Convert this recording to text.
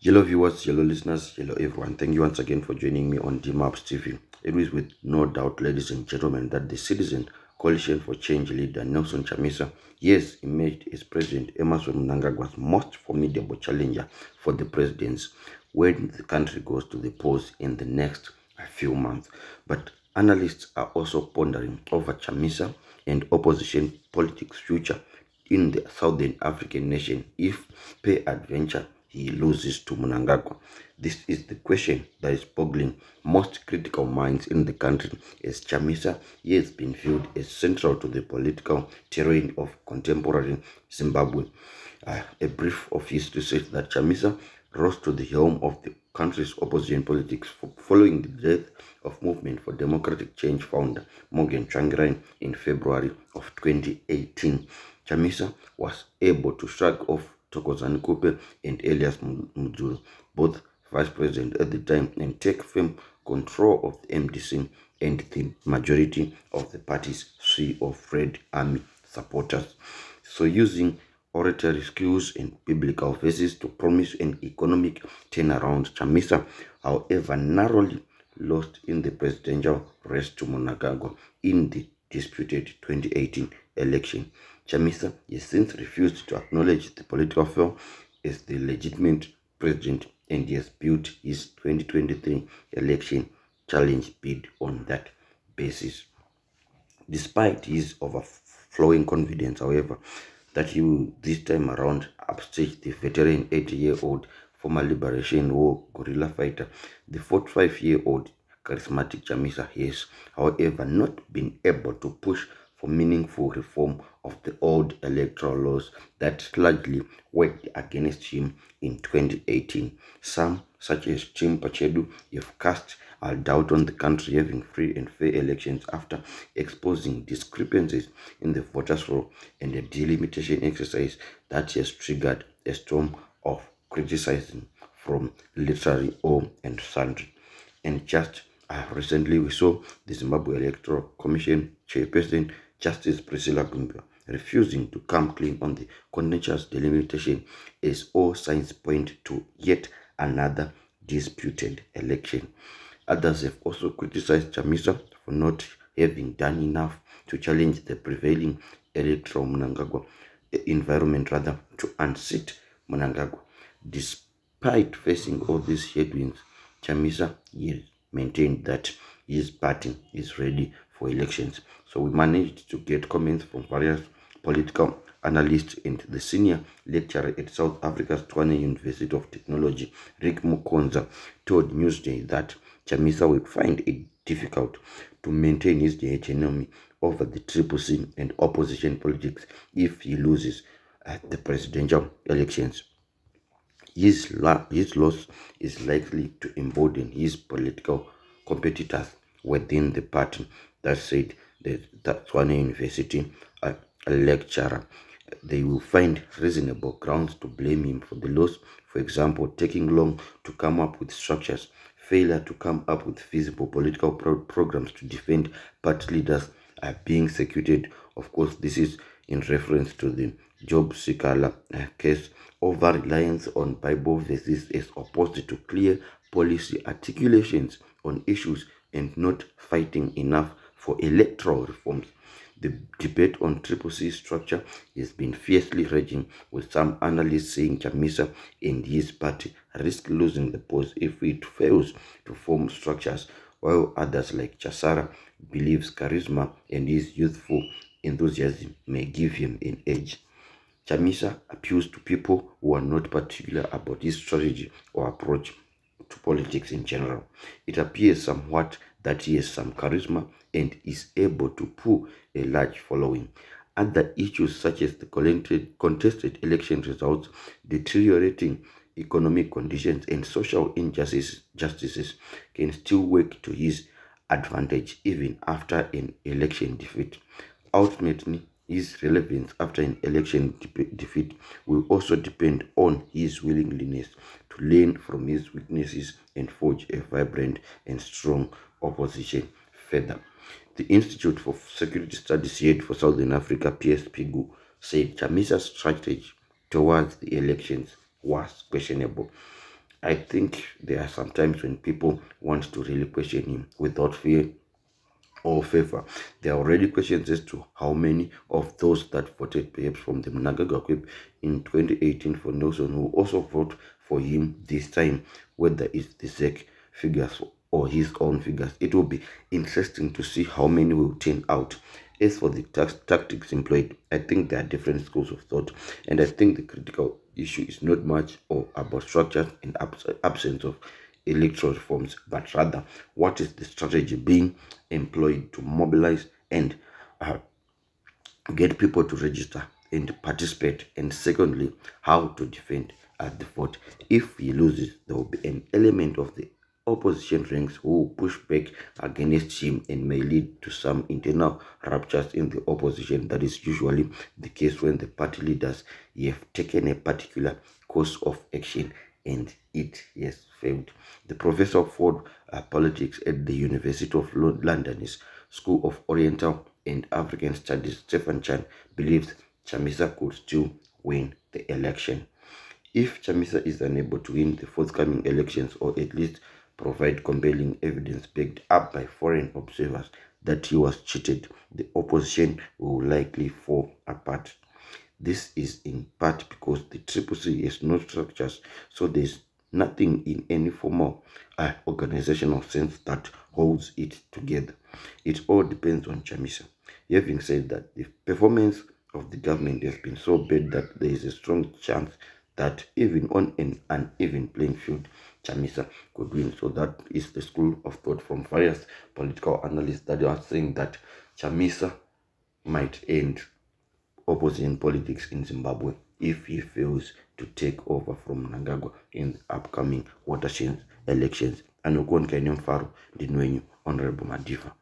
Hello viewers, hello listeners, hello everyone. Thank you once again for joining me on DMAPS TV. It is with no doubt, ladies and gentlemen, that the Citizen Coalition for Change leader Nelson Chamisa has emerged as President Emerson Mnangagwa's most formidable challenger for the presidency when the country goes to the polls in the next few months. But analysts are also pondering over Chamisa and opposition politics' future in the Southern African nation if peradventure he loses to Mnangagwa. This is the question that is boggling most critical minds in the country, as Chamisa has been viewed as central to the political terrain of contemporary Zimbabwe. A brief of history says that Chamisa rose to the helm of the country's opposition politics following the death of Movement for Democratic Change founder Morgan Tsvangirai in February of 2018. Chamisa was able to shrug off Thokozani Kupe and Elias Mudulu, both vice president at the time, and take firm control of the MDC and the majority of the party's sea of Red Army supporters. So using oratory skills and biblical verses to promise an economic turnaround, Chamisa, however, narrowly lost in the presidential race to Mnangagwa in the disputed 2018 election. Chamisa has since refused to acknowledge the political foe as the legitimate president, and he has built his 2023 election challenge bid on that basis. Despite his overflowing confidence, however, that he will this time around upstage the veteran 80-year-old former Liberation War guerrilla fighter, the 45-year-old charismatic Chamisa has, however, not been able to push for meaningful reform of the old electoral laws that largely worked against him in 2018. Some, such as Tim Pachedu, have cast a doubt on the country having free and fair elections after exposing discrepancies in the voters' roll and a delimitation exercise that has triggered a storm of criticism from literally all and sundry. And just recently, we saw the Zimbabwe Electoral Commission chairperson, Justice Priscilla Gumbua, refusing to come clean on the contentious delimitation, as all signs point to yet another disputed election. Others have also criticized Chamisa for not having done enough to challenge the prevailing electoral Mnangagwa environment, rather to unseat Mnangagwa. Despite facing all these headwinds, Chamisa has maintained that his party is ready for elections. So we managed to get comments from various political analyst and the senior lecturer at South Africa's Tshwane University of Technology, Rick Mukonza, told Newsday that Chamisa will find it difficult to maintain his hegemony over the Triple C and opposition politics if he loses the presidential elections. His loss is likely to embolden his political competitors within the party, that said the Tshwane University lecturer. They will find reasonable grounds to blame him for the loss, for example, taking long to come up with structures, failure to come up with feasible political programs to defend party leaders are being executed. Of course, this is in reference to the Job Sikala case, over reliance on Bible verses as opposed to clear policy articulations on issues, and not fighting enough for electoral reforms. The debate on Triple C structure has been fiercely raging, with some analysts saying Chamisa and his party risk losing the post if it fails to form structures, while others like Chasara believes charisma and his youthful enthusiasm may give him an edge. Chamisa appeals to people who are not particular about his strategy or approach to politics in general. It appears somewhat that he has some charisma and is able to pull a large following. Other issues such as the contested election results, deteriorating economic conditions, and social injustices can still work to his advantage even after an election defeat. Ultimately, his relevance after an election defeat will also depend on his willingness to learn from his weaknesses and forge a vibrant and strong opposition further. The Institute for Security Studies Head for Southern Africa, PS Pigu, said Chamisa's strategy towards the elections was questionable. I think there are some times when people want to really question him without fear or favor. There are already questions as to how many of those that voted perhaps from the Mnangagwa in 2018 for Nelson will also vote for him this time, whether it's the ZEC figures or his own figures. It will be interesting to see how many will turn out. As for the tactics employed, I think there are different schools of thought, and I think the critical issue is not much or about structure and absence of electoral reforms, but rather what is the strategy being employed to mobilize and uh, get people to register and participate, and secondly, how to defend the vote. If he loses, there will be an element of the opposition ranks who will push back against him and may lead to some internal ruptures in the opposition. That is usually the case when the party leaders have taken a particular course of action and it has failed. The professor for politics at the University of London's School of Oriental and African Studies, Stephen Chan, believes Chamisa could still win the election. If Chamisa is unable to win the forthcoming elections, or at least provide compelling evidence backed up by foreign observers that he was cheated, the opposition will likely fall apart. This is in part because the Triple C has no structures, so there's nothing in any formal organizational sense that holds it together. It all depends on Chamisa. Having said that, the performance of the government has been so bad that there is a strong chance that even on an uneven playing field, Chamisa could win. So that is the school of thought from various political analysts that are saying that Chamisa might end opposition politics in Zimbabwe if he fails to take over from Mnangagwa in the upcoming watershed elections. Anokon Kenya Mfaro, Dinwenyu, Honorable Madiva.